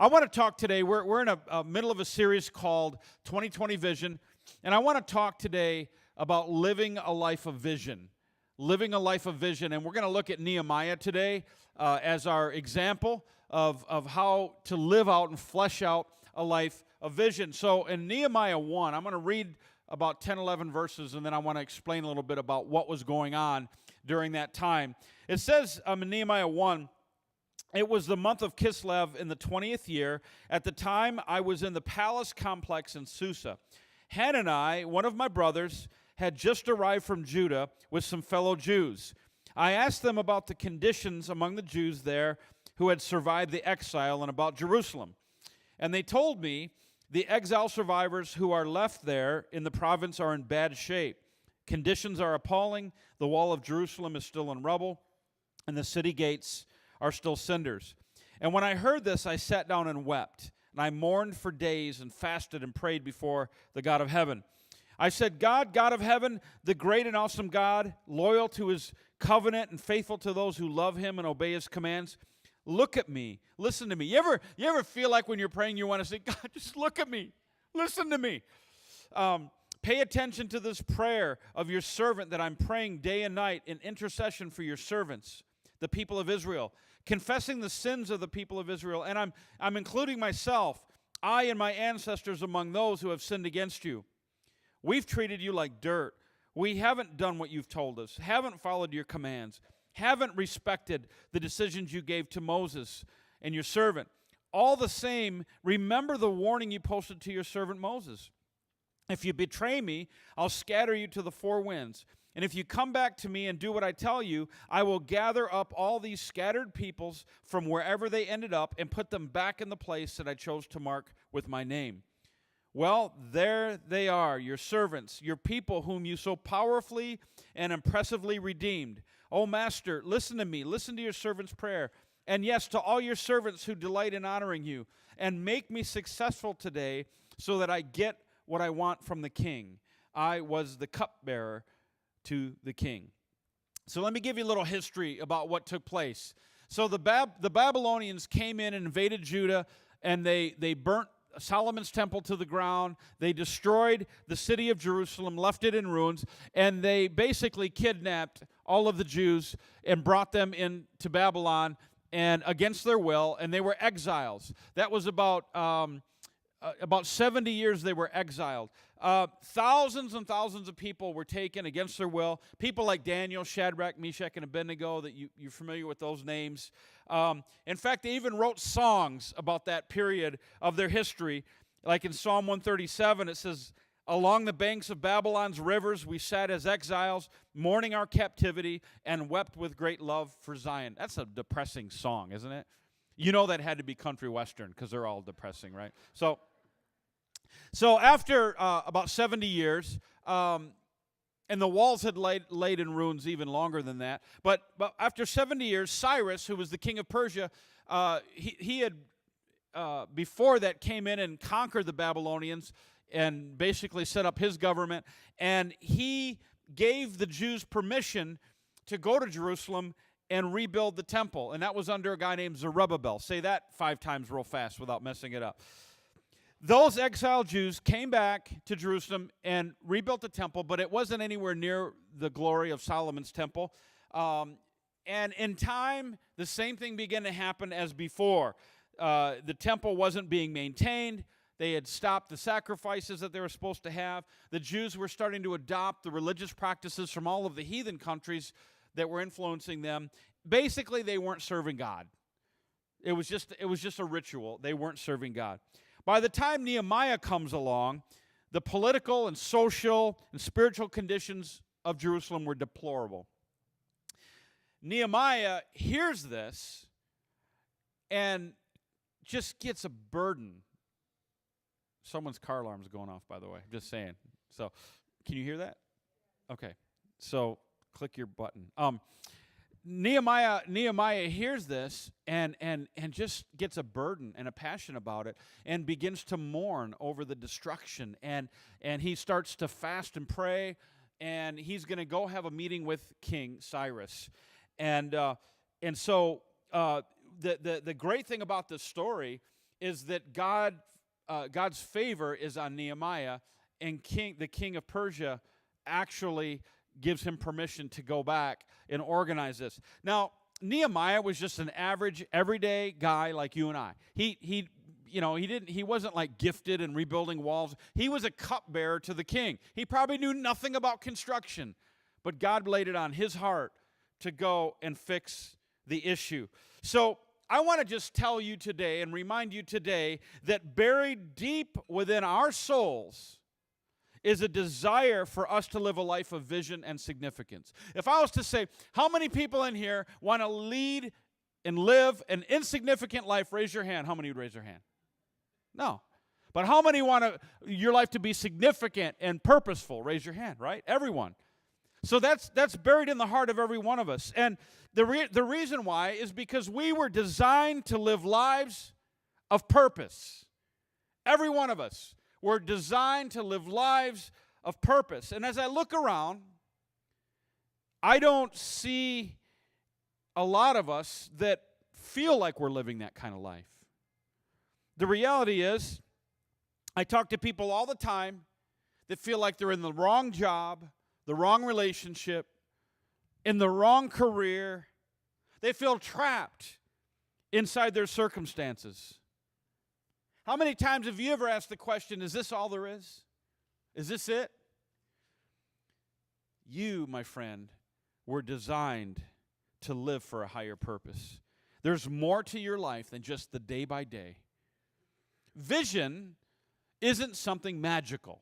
I want to talk today. We're in a middle of a series called 2020 Vision, and I want to talk today about living a life of vision. Living a life of vision, and we're going to look at Nehemiah today as our example of how to live out and flesh out a life of vision. So in Nehemiah 1, I'm going to read about 10, 11 verses, and then I want to explain a little bit about what was going on during that time. It says in Nehemiah 1, it was the month of Kislev in the 20th year. At the time, I was in the palace complex in Susa. Hanani, one of my brothers, had just arrived from Judah with some fellow Jews. I asked them about the conditions among the Jews there who had survived the exile and about Jerusalem. And they told me, the exile survivors who are left there in the province are in bad shape. Conditions are appalling. The wall of Jerusalem is still in rubble, and the city gates are still cinders. And when I heard this, I sat down and wept, and I mourned for days and fasted and prayed before the God of heaven. I said, God of heaven, the great and awesome God, loyal to his covenant and faithful to those who love him and obey his commands, look at me, listen to me. You ever feel like when you're praying you want to say, God, just look at me, listen to me. Pay attention to this prayer of your servant that I'm praying day and night in intercession for your servants, the people of Israel, confessing the sins of the people of Israel, and I'm including myself, I and my ancestors among those who have sinned against you. We've treated you like dirt. We haven't done what you've told us, haven't followed your commands, haven't respected the decisions you gave to Moses and your servant. All the same, remember the warning you posted to your servant Moses. If you betray me, I'll scatter you to the four winds. And if you come back to me and do what I tell you, I will gather up all these scattered peoples from wherever they ended up and put them back in the place that I chose to mark with my name. Well, there they are, your servants, your people whom you so powerfully and impressively redeemed. Oh, Master, listen to me. Listen to your servant's prayer. And yes, to all your servants who delight in honoring you. And make me successful today so that I get what I want from the king. I was the cupbearer to the king. So let me give you a little history about what took place. So the Babylonians came in and invaded Judah, and they burnt Solomon's temple to the ground. They destroyed the city of Jerusalem, left it in ruins, and they basically kidnapped all of the Jews and brought them into Babylon and against their will, and they were exiles. That was about 70 years they were exiled. Thousands and thousands of people were taken against their will. People like Daniel, Shadrach, Meshach, and Abednego, that you're familiar with those names. In fact, they even wrote songs about that period of their history. Like in Psalm 137, it says, along the banks of Babylon's rivers we sat as exiles, mourning our captivity, and wept with great love for Zion. That's a depressing song, isn't it? You know that had to be country western because they're all depressing, right? So after about 70 years, and the walls had laid in ruins even longer than that, but after 70 years, Cyrus, who was the king of Persia, he had, before that, came in and conquered the Babylonians and basically set up his government, and he gave the Jews permission to go to Jerusalem and rebuild the temple, and that was under a guy named Zerubbabel. Say that 5 times real fast without messing it up. Those exiled Jews came back to Jerusalem and rebuilt the temple, but it wasn't anywhere near the glory of Solomon's temple. And in time, the same thing began to happen as before. The temple wasn't being maintained. They had stopped the sacrifices that they were supposed to have. The Jews were starting to adopt the religious practices from all of the heathen countries that were influencing them. Basically, they weren't serving God. It was just a ritual. They weren't serving God. By the time Nehemiah comes along, the political and social and spiritual conditions of Jerusalem were deplorable. Nehemiah hears this and just gets a burden. Someone's car alarm is going off, by the way. Just saying. So, can you hear that? Okay. So, click your button. Nehemiah hears this and just gets a burden and a passion about it and begins to mourn over the destruction. And he starts to fast and pray, and he's going to go have a meeting with King Cyrus. And so the great thing about this story is that God's favor is on Nehemiah, and the king of Persia actually gives him permission to go back and organize this. Now, Nehemiah was just an average, everyday guy like you and I. He wasn't like gifted in rebuilding walls. He was a cupbearer to the king. He probably knew nothing about construction, but God laid it on his heart to go and fix the issue. So I want to just tell you today and remind you today that buried deep within our souls is a desire for us to live a life of vision and significance. If I was to say, how many people in here want to lead and live an insignificant life, raise your hand. How many would raise their hand? No. But how many want your life to be significant and purposeful? Raise your hand, right? Everyone. So that's buried in the heart of every one of us. And the reason why is because we were designed to live lives of purpose. Every one of us. We're designed to live lives of purpose. And as I look around, I don't see a lot of us that feel like we're living that kind of life. The reality is, I talk to people all the time that feel like they're in the wrong job, the wrong relationship, in the wrong career. They feel trapped inside their circumstances. How many times have you ever asked the question, is this all there is? Is this it? You, my friend, were designed to live for a higher purpose. There's more to your life than just the day by day. Vision isn't something magical.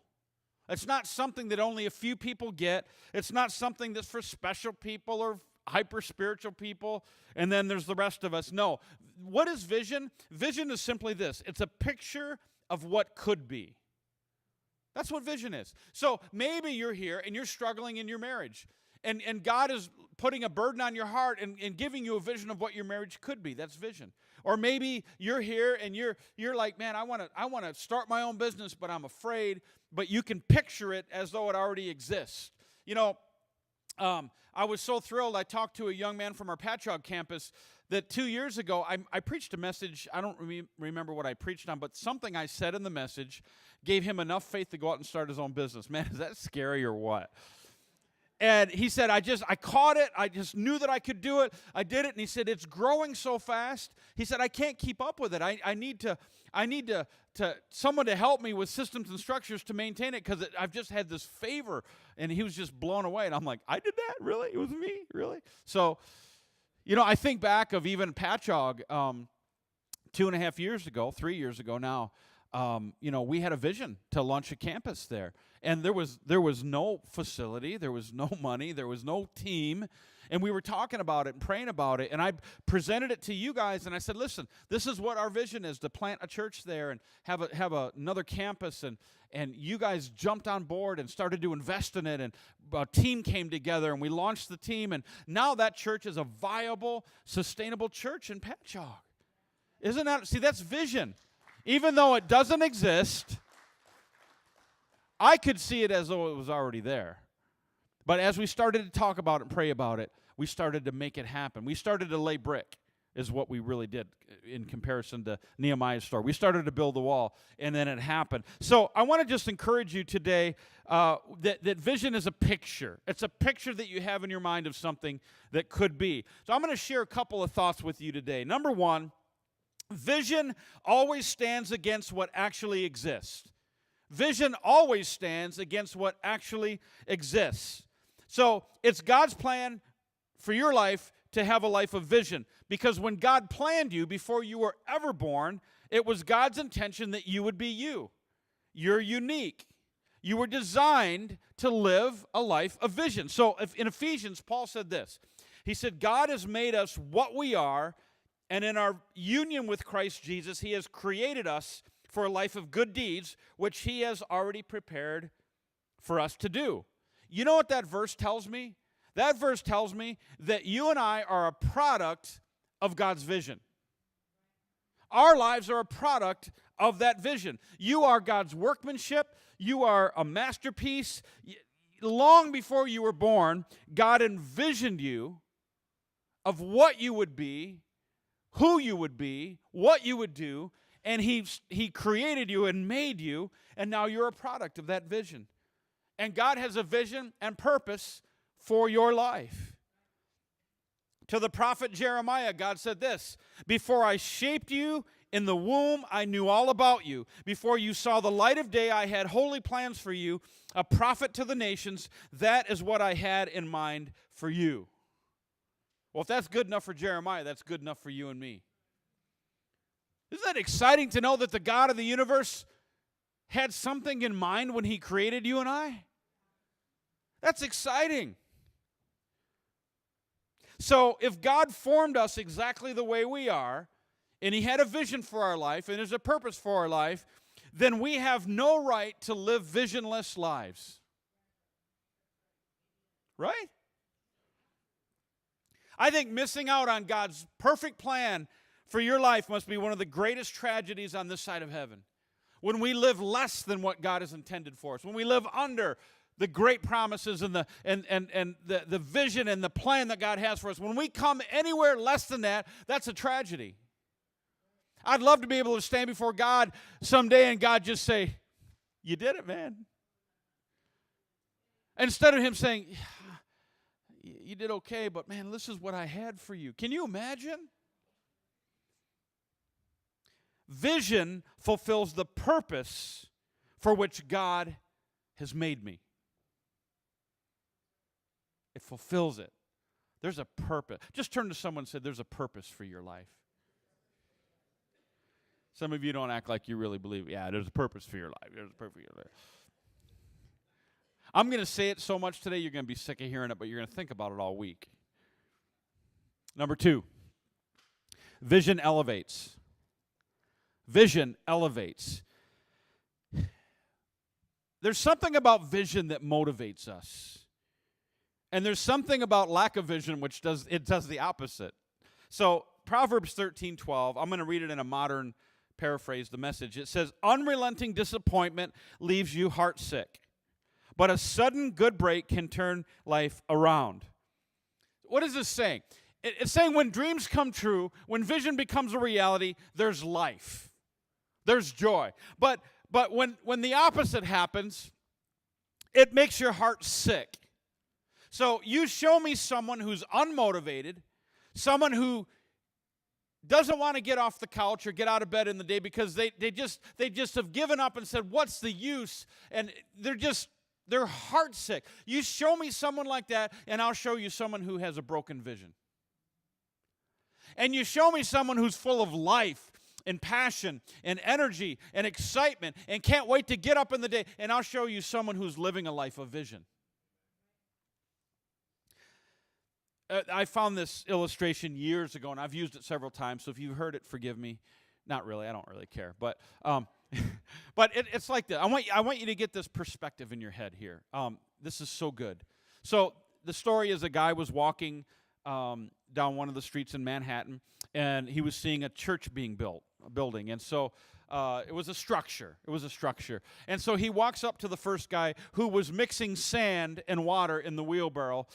It's not something that only a few people get. It's not something that's for special people or hyper-spiritual people, and then there's the rest of us. No. What is vision? Vision is simply this. It's a picture of what could be. That's what vision is. So maybe you're here and you're struggling in your marriage, and God is putting a burden on your heart and giving you a vision of what your marriage could be. That's vision. Or maybe you're here and you're like, man, I want to start my own business, but I'm afraid. But you can picture it as though it already exists. You know, I was so thrilled. I talked to a young man from our Patchogue campus that 2 years ago, I preached a message. I don't remember what I preached on, but something I said in the message gave him enough faith to go out and start his own business. Man, is that scary or what? And he said, I caught it. I just knew that I could do it. I did it. And he said, it's growing so fast. He said, I can't keep up with it. I need someone to help me with systems and structures to maintain it because I've just had this favor. And he was just blown away. And I'm like, I did that? Really? It was me? Really? So, I think back of even Patchogue 2.5 years ago, 3 years ago now, we had a vision to launch a campus there. And there was no facility, there was no money, there was no team. And we were talking about it and praying about it. And I presented it to you guys, and I said, listen, this is what our vision is, to plant a church there and have another campus. And you guys jumped on board and started to invest in it. And a team came together, and we launched the team. And now that church is a viable, sustainable church in Patchogue. Isn't that? See, that's vision. Even though it doesn't exist, I could see it as though it was already there. But as we started to talk about it and pray about it, we started to make it happen. We started to lay brick, is what we really did in comparison to Nehemiah's story. We started to build the wall, and then it happened. So I want to just encourage you today that vision is a picture. It's a picture that you have in your mind of something that could be. So I'm going to share a couple of thoughts with you today. Number one, vision always stands against what actually exists. Vision always stands against what actually exists. So it's God's plan for your life to have a life of vision. Because when God planned you before you were ever born, it was God's intention that you would be you. You're unique. You were designed to live a life of vision. So in Ephesians, Paul said this. He said, God has made us what we are, and in our union with Christ Jesus, He has created us for a life of good deeds, which He has already prepared for us to do. You know what that verse tells me? That verse tells me that you and I are a product of God's vision. Our lives are a product of that vision. You are God's workmanship. You are a masterpiece. Long before you were born, God envisioned you of what you would be, who you would be, what you would do, And he created you and made you, and now you're a product of that vision. And God has a vision and purpose for your life. To the prophet Jeremiah, God said this, "Before I shaped you in the womb, I knew all about you. Before you saw the light of day, I had holy plans for you, a prophet to the nations. That is what I had in mind for you." Well, if that's good enough for Jeremiah, that's good enough for you and me. Isn't that exciting to know that the God of the universe had something in mind when he created you and I? That's exciting. So if God formed us exactly the way we are, and he had a vision for our life, and there's a purpose for our life, then we have no right to live visionless lives. Right? I think missing out on God's perfect plan for your life must be one of the greatest tragedies on this side of heaven. When we live less than what God has intended for us, when we live under the great promises and the vision and the plan that God has for us, when we come anywhere less than that, that's a tragedy. I'd love to be able to stand before God someday and God just say, "You did it, man." Instead of him saying, "You did okay, but man, this is what I had for you." Can you imagine? Vision fulfills the purpose for which God has made me. It fulfills it. There's a purpose. Just turn to someone and say, "There's a purpose for your life." Some of you don't act like you really believe it. Yeah, there's a purpose for your life. There's a purpose for your life. I'm going to say it so much today, you're going to be sick of hearing it, but you're going to think about it all week. Number 2, vision elevates. Vision elevates. There's something about vision that motivates us. And there's something about lack of vision which does the opposite. So Proverbs 13:12, I'm going to read it in a modern paraphrase, the Message. It says, "Unrelenting disappointment leaves you heartsick, but a sudden good break can turn life around." What is this saying? It's saying when dreams come true, when vision becomes a reality, there's life. There's joy. But when the opposite happens, it makes your heart sick. So you show me someone who's unmotivated, someone who doesn't want to get off the couch or get out of bed in the day because they just have given up and said, "What's the use?" And they're heartsick. You show me someone like that, and I'll show you someone who has a broken vision. And you show me someone who's full of life and passion and energy and excitement and can't wait to get up in the day, and I'll show you someone who's living a life of vision. I found this illustration years ago, and I've used it several times, so if you've heard it, forgive me. Not really, I don't really care. But it's like this. I want you to get this perspective in your head here. This is so good. So the story is a guy was walking down one of the streets in Manhattan, and he was seeing a church being built, a building. And so it was a structure. And so he walks up to the first guy who was mixing sand and water in the wheelbarrow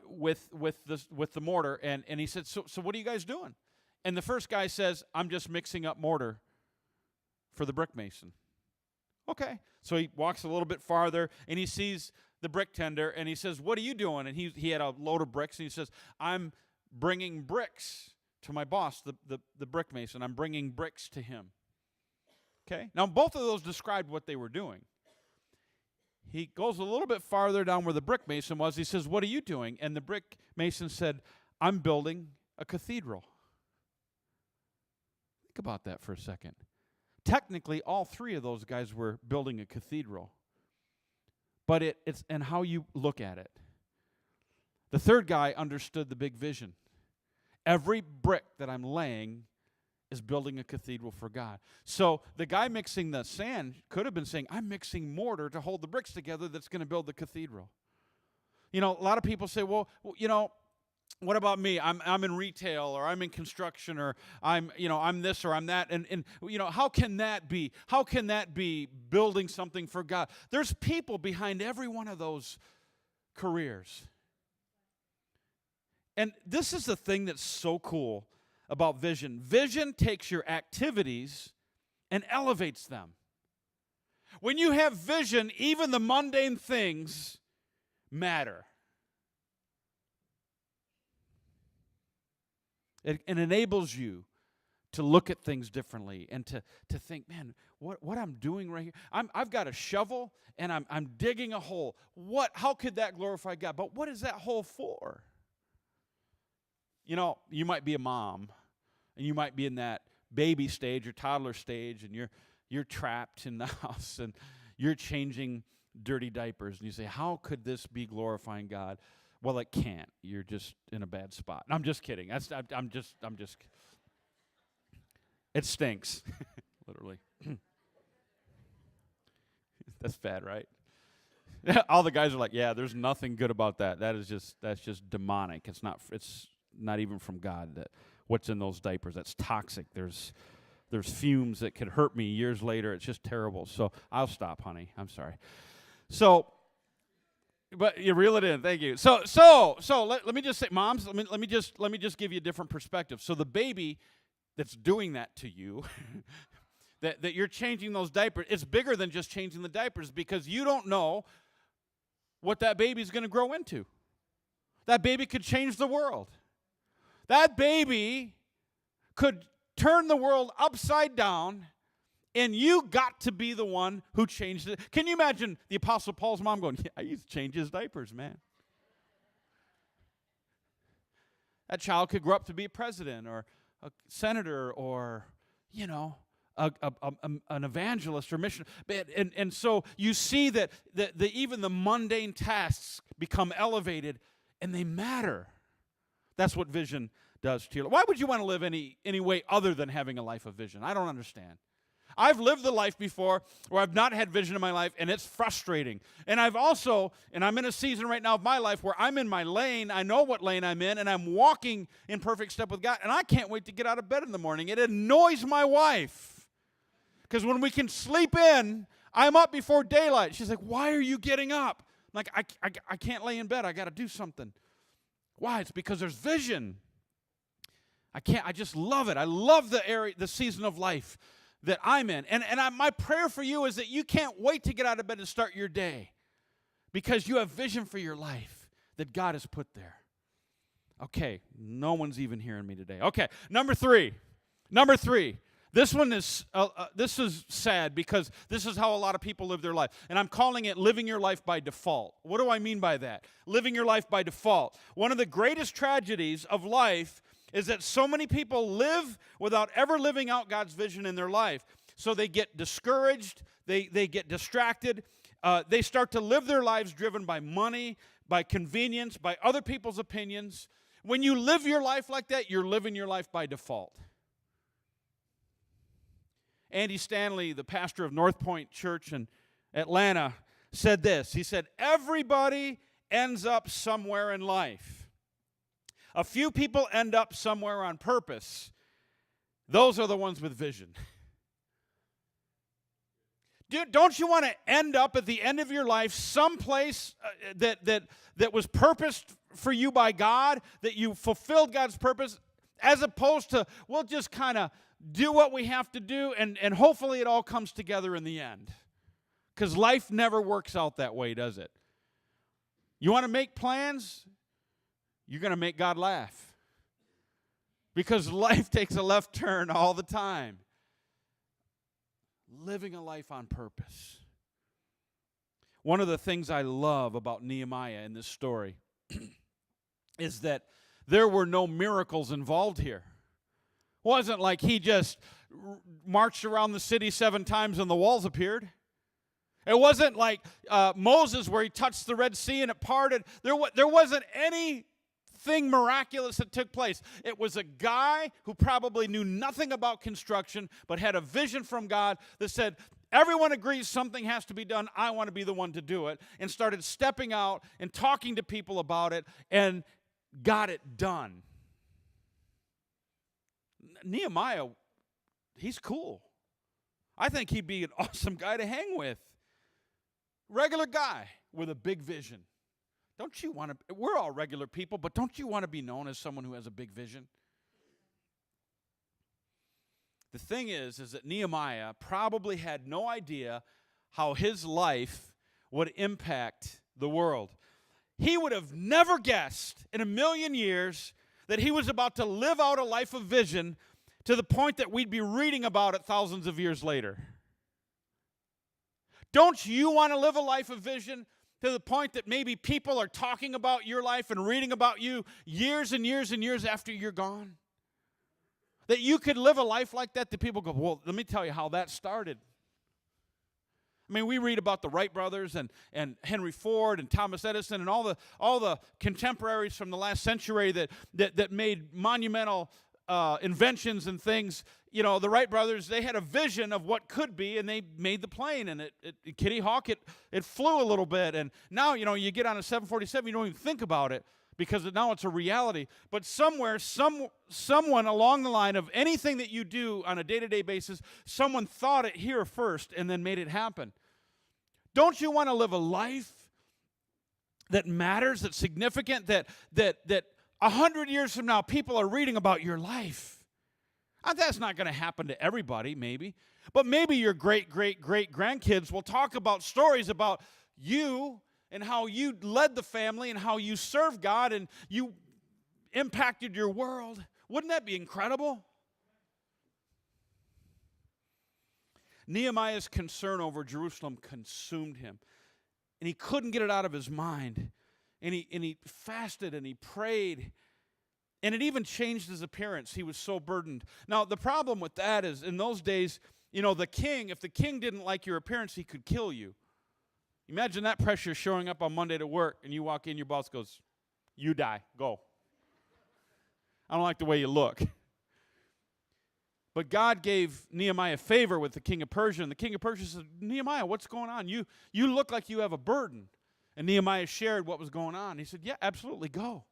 with the mortar, and he said, so what are you guys doing? And the first guy says, "I'm just mixing up mortar for the brick mason." Okay. So he walks a little bit farther, and he sees the brick tender, and he says, "What are you doing?" And he had a load of bricks, and he says, "I'm bringing bricks to my boss, the brick mason. I'm bringing bricks to him." Okay. Now, both of those described what they were doing. He goes a little bit farther down where the brick mason was. He says, "What are you doing?" And the brick mason said, "I'm building a cathedral." Think about that for a second. Technically, all three of those guys were building a cathedral. But it's and how you look at it. The third guy understood the big vision. Every brick that I'm laying is building a cathedral for God. So the guy mixing the sand could have been saying, "I'm mixing mortar to hold the bricks together that's going to build the cathedral." You know, a lot of people say, well, what about me? I'm in retail, or I'm in construction, or I'm this or I'm that. And how can that be? How can that be building something for God? There's people behind every one of those careers. And this is the thing that's so cool about vision. Vision takes your activities and elevates them. When you have vision, even the mundane things matter. It enables you to look at things differently and to think, man, what I'm doing right here, I've got a shovel and I'm digging a hole. How could that glorify God? But what is that hole for? You know, you might be a mom, and you might be in that baby stage or toddler stage, and you're trapped in the house, and you're changing dirty diapers, and you say, how could this be glorifying God? Well, it can't. You're just in a bad spot. I'm just kidding. I'm just. It stinks, literally. That's bad, right? All the guys are like, yeah, there's nothing good about that. That's just demonic. It's not even from God. That what's in those diapers, that's toxic. There's fumes that could hurt me years later. It's just terrible. So I'll stop, honey. I'm sorry. So, but you reel it in. Thank you. So let me just say, moms, let me just give you a different perspective. So the baby that's doing that to you, that you're changing those diapers, it's bigger than just changing the diapers, because you don't know what that baby's going to grow into. That baby could change the world. That baby could turn the world upside down, and you got to be the one who changed it. Can you imagine the Apostle Paul's mom going, yeah, I used to change his diapers, man. That child could grow up to be a president or a senator or, you know, an evangelist or missionary. And so you see that even the mundane tasks become elevated, and they matter. That's what vision does to you. Why would you want to live any way other than having a life of vision? I don't understand. I've lived the life before where I've not had vision in my life, and it's frustrating. And I'm in a season right now of my life where I'm in my lane, I know what lane I'm in, and I'm walking in perfect step with God, and I can't wait to get out of bed in the morning. It annoys my wife, because when we can sleep in, I'm up before daylight. She's like, why are you getting up? I'm like, I can't lay in bed. I got to do something. Why? It's because there's vision. I just love it. I love the season of life that I'm in. And my prayer for you is that you can't wait to get out of bed and start your day, because you have vision for your life that God has put there. Okay, no one's even hearing me today. Okay, number three. This one is this is sad, because this is how a lot of people live their life. And I'm calling it living your life by default. What do I mean by that? Living your life by default. One of the greatest tragedies of life is that so many people live without ever living out God's vision in their life. So they get discouraged, they get distracted, they start to live their lives driven by money, by convenience, by other people's opinions. When you live your life like that, you're living your life by default. Andy Stanley, the pastor of North Point Church in Atlanta, said this. He said, everybody ends up somewhere in life. A few people end up somewhere on purpose. Those are the ones with vision. Don't you want to end up at the end of your life someplace that was purposed for you by God, that you fulfilled God's purpose, as opposed to, we'll just kind of do what we have to do, and hopefully it all comes together in the end. Because life never works out that way, does it? You want to make plans? You're going to make God laugh. Because life takes a left turn all the time. Living a life on purpose. One of the things I love about Nehemiah in this story is that there were no miracles involved here. It wasn't like he just marched around the city 7 times and the walls appeared. It wasn't like Moses, where he touched the Red Sea and it parted. There wasn't anything miraculous that took place. It was a guy who probably knew nothing about construction, but had a vision from God that said, everyone agrees something has to be done. I want to be the one to do it. And started stepping out and talking to people about it and got it done. Nehemiah, he's cool. I think he'd be an awesome guy to hang with. Regular guy with a big vision. Don't you want to, we're all regular people, but don't you want to be known as someone who has a big vision? The thing is that Nehemiah probably had no idea how his life would impact the world. He would have never guessed in a million years that he was about to live out a life of vision to the point that we'd be reading about it thousands of years later. Don't you want to live a life of vision to the point that maybe people are talking about your life and reading about you years and years and years after you're gone? That you could live a life like that people go, well, let me tell you how that started. I mean, we read about the Wright brothers and Henry Ford and Thomas Edison and all the contemporaries from the last century that made monumental inventions and things. You know, the Wright brothers, they had a vision of what could be, and they made the plane. And Kitty Hawk, it flew a little bit. And now, you know, you get on a 747, you don't even think about it because now it's a reality. But somewhere, someone along the line of anything that you do on a day-to-day basis, someone thought it here first and then made it happen. Don't you want to live a life that matters, that's significant, that 100 years from now, people are reading about your life? That's not going to happen to everybody, maybe. But maybe your great-great-great-grandkids will talk about stories about you and how you led the family and how you served God and you impacted your world. Wouldn't that be incredible? Nehemiah's concern over Jerusalem consumed him. And he couldn't get it out of his mind. And he fasted and he prayed. And it even changed his appearance. He was so burdened. Now, the problem with that is, in those days, you know, if the king didn't like your appearance, he could kill you. Imagine that pressure showing up on Monday to work, and you walk in, your boss goes, you die, go. I don't like the way you look. But God gave Nehemiah favor with the king of Persia, and the king of Persia said, Nehemiah, what's going on? You look like you have a burden. And Nehemiah shared what was going on. He said, yeah, absolutely, go.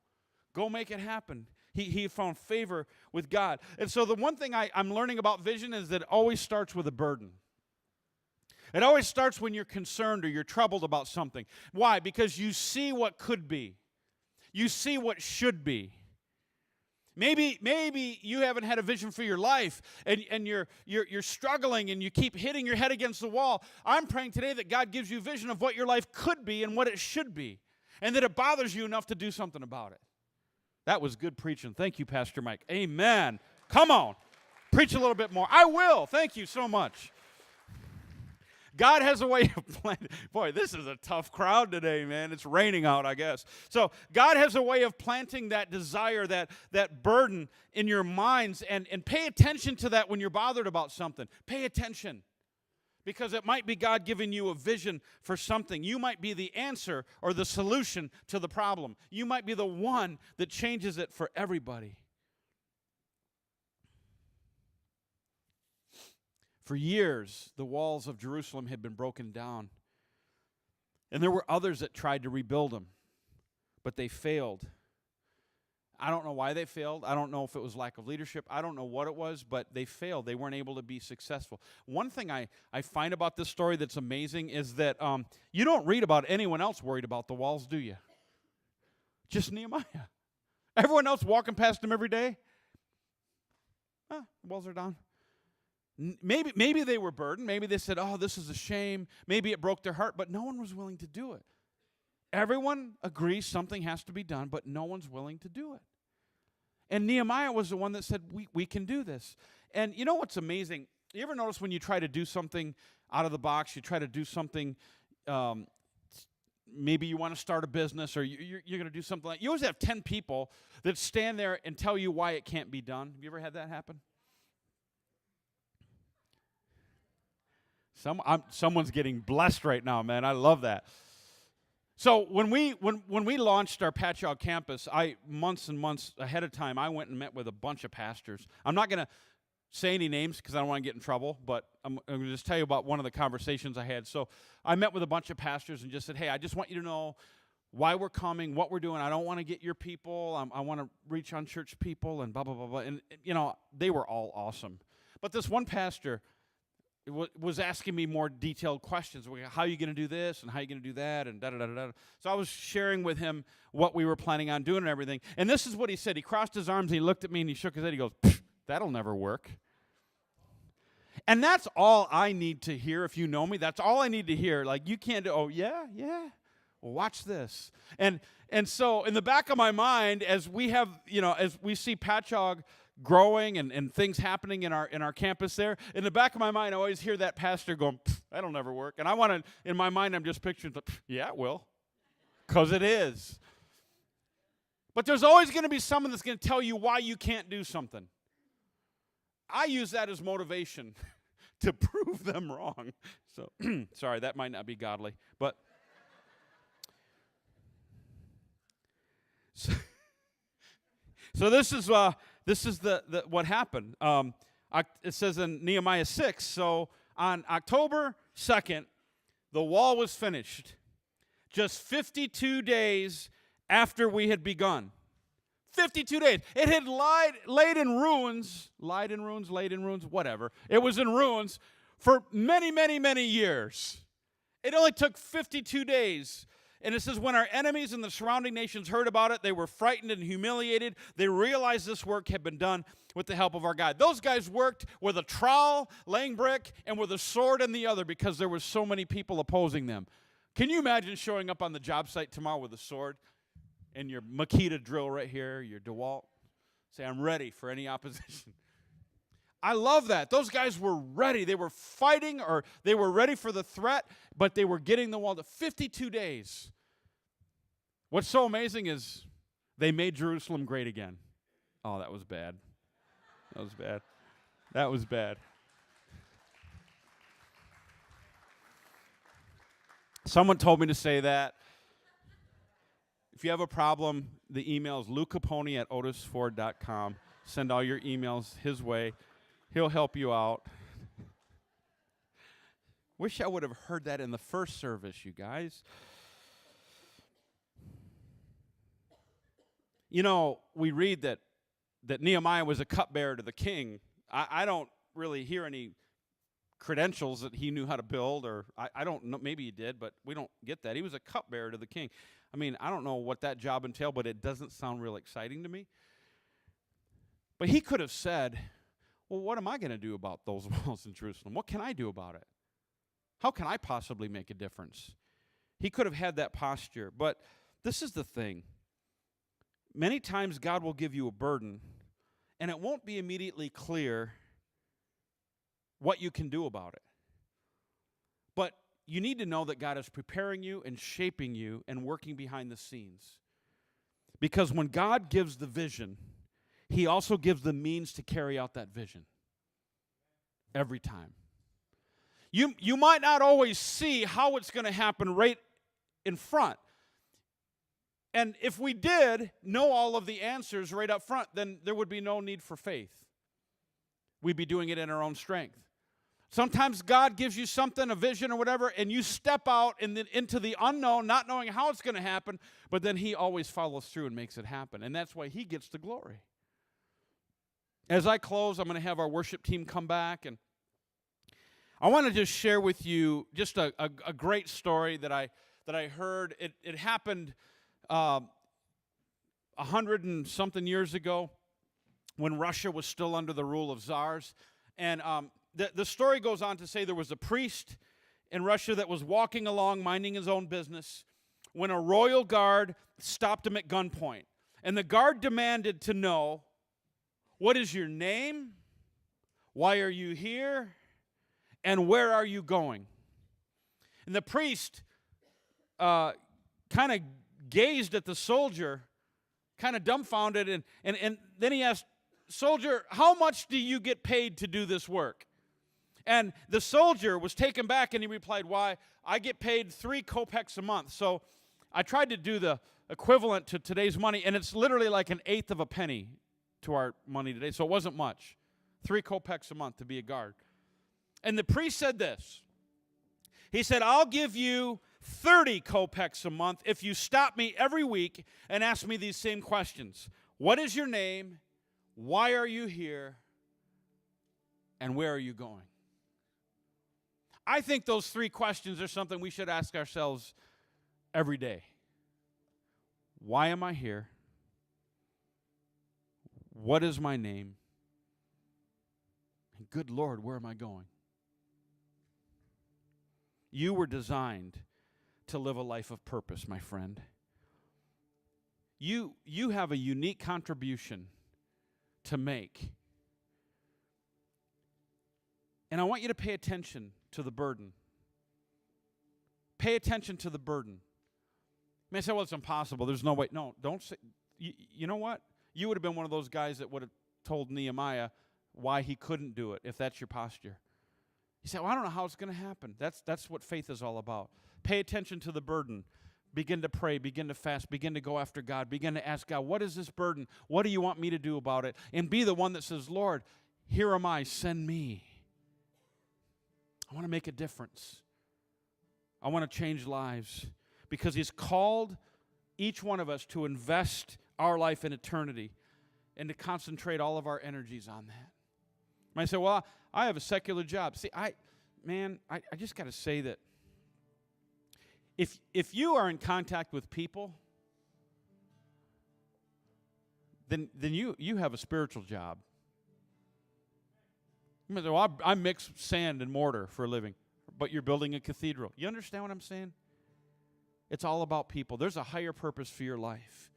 Go make it happen. He found favor with God. And so the one thing I'm learning about vision is that it always starts with a burden. It always starts when you're concerned or you're troubled about something. Why? Because you see what could be. You see what should be. Maybe you haven't had a vision for your life and you're struggling and you keep hitting your head against the wall. I'm praying today that God gives you a vision of what your life could be and what it should be, and that it bothers you enough to do something about it. That was good preaching. Thank you, Pastor Mike. Amen. Come on. Preach a little bit more. I will. Thank you so much. God has a way of planting. Boy, this is a tough crowd today, man. It's raining out, I guess. So God has a way of planting that desire, that burden in your minds, and pay attention to that when you're bothered about something. Pay attention, because it might be God giving you a vision for something. You might be the answer or the solution to the problem. You might be the one that changes it for everybody. For years, the walls of Jerusalem had been broken down. And there were others that tried to rebuild them, but they failed. I don't know why they failed. I don't know if it was lack of leadership. I don't know what it was, but they failed. They weren't able to be successful. One thing I find about this story that's amazing is that you don't read about anyone else worried about the walls, do you? Just Nehemiah. Everyone else walking past him every day. The walls are down. Maybe they were burdened. Maybe they said, oh, this is a shame. Maybe it broke their heart, but no one was willing to do it. Everyone agrees something has to be done, but no one's willing to do it. And Nehemiah was the one that said, we can do this. And you know what's amazing? You ever notice when you try to do something out of the box, you try to do something, maybe you want to start a business or you're going to do something like, you always have 10 people that stand there and tell you why it can't be done. Have you ever had that happen? Someone's getting blessed right now, man. I love that. So when we launched our Patchogue campus, months and months ahead of time, I went and met with a bunch of pastors. I'm not going to say any names because I don't want to get in trouble, but I'm going to just tell you about one of the conversations I had. So I met with a bunch of pastors and just said, hey, I just want you to know why we're coming, what we're doing. I don't want to get your people. I want to reach on church people and blah, blah, blah, blah. And, you know, they were all awesome. But this one pastor was asking me more detailed questions. How are you going to do this and how are you going to do that and da-da-da-da-da. So I was sharing with him what we were planning on doing and everything. And this is what he said. He crossed his arms and he looked at me and he shook his head. He goes, that'll never work. And that's all I need to hear. If you know me, that's all I need to hear. Like, you can't do, oh, yeah? Well, watch this. And so in the back of my mind, as we have, as we see Patchogue growing and things happening in our campus there, in the back of my mind, I always hear that pastor going, that'll never work. And I want to, in my mind, I'm just picturing, yeah, it will, because it is. But there's always going to be someone that's going to tell you why you can't do something. I use that as motivation to prove them wrong. So, sorry, that might not be godly, but so this is the what happened. It says in Nehemiah 6. So on October 2nd, the wall was finished. Just 52 days after we had begun. 52 days. It had laid in ruins, whatever. It was in ruins for many, many, many years. It only took 52 days. And it says, when our enemies and the surrounding nations heard about it, they were frightened and humiliated. They realized this work had been done with the help of our God. Those guys worked with a trowel, laying brick, and with a sword in the other because there were so many people opposing them. Can you imagine showing up on the job site tomorrow with a sword and your Makita drill right here, your DeWalt? Say, I'm ready for any opposition. I love that. Those guys were ready. They were fighting, or they were ready for the threat, but they were getting the wall to 52 days. What's so amazing is they made Jerusalem great again. Oh, that was bad. That was bad. That was bad. Someone told me to say that. If you have a problem, the email is lucaponi@otisford.com. Send all your emails his way. He'll help you out. Wish I would have heard that in the first service, you guys. We read that Nehemiah was a cupbearer to the king. I don't really hear any credentials that he knew how to build, or I don't know, maybe he did, but we don't get that. He was a cupbearer to the king. I mean, I don't know what that job entailed, but it doesn't sound real exciting to me. But he could have said, well, what am I going to do about those walls in Jerusalem? What can I do about it? How can I possibly make a difference? He could have had that posture. But this is the thing. Many times God will give you a burden, and it won't be immediately clear what you can do about it. But you need to know that God is preparing you and shaping you and working behind the scenes. Because when God gives the vision, He also gives the means to carry out that vision. Every time. You might not always see how it's going to happen right in front. And if we did know all of the answers right up front, then there would be no need for faith. We'd be doing it in our own strength. Sometimes God gives you something, a vision or whatever, and you step out into the unknown, not knowing how it's going to happen, but then He always follows through and makes it happen. And that's why He gets the glory. As I close, I'm going to have our worship team come back, and I want to just share with you just a great story that I heard. It happened 100 and something years ago when Russia was still under the rule of czars. And the story goes on to say there was a priest in Russia that was walking along, minding his own business, when a royal guard stopped him at gunpoint. And the guard demanded to know, what is your name? Why are you here? And where are you going? And the priest kind of gazed at the soldier, kind of dumbfounded, and then he asked, soldier, how much do you get paid to do this work? And the soldier was taken back, and he replied, why, I get paid 3 kopecks a month. So I tried to do the equivalent to today's money, and it's literally like 1/8 of a penny to our money today, so it wasn't much. 3 kopecks a month to be a guard. And the priest said this. He said, I'll give you 30 kopecks a month if you stop me every week and ask me these same questions. What is your name? Why are you here? And where are you going? I think those 3 questions are something we should ask ourselves every day. Why am I here? What is my name? And good Lord, where am I going? You were designed to live a life of purpose, my friend. You have a unique contribution to make. And I want you to pay attention to the burden. Pay attention to the burden. You may say, well, it's impossible. There's no way. No, don't say. You know what? You would have been one of those guys that would have told Nehemiah why he couldn't do it, if that's your posture. You say, well, I don't know how it's going to happen. That's what faith is all about. Pay attention to the burden. Begin to pray, begin to fast, begin to go after God, begin to ask God, what is this burden? What do you want me to do about it? And be the one that says, Lord, here am I, send me. I want to make a difference. I want to change lives because He's called each one of us to invest our life in eternity and to concentrate all of our energies on that. You might say, well, I have a secular job. See, I just got to say that if you are in contact with people, then you have a spiritual job. You might say, well, I mix sand and mortar for a living, but you're building a cathedral. You understand what I'm saying? It's all about people. There's a higher purpose for your life.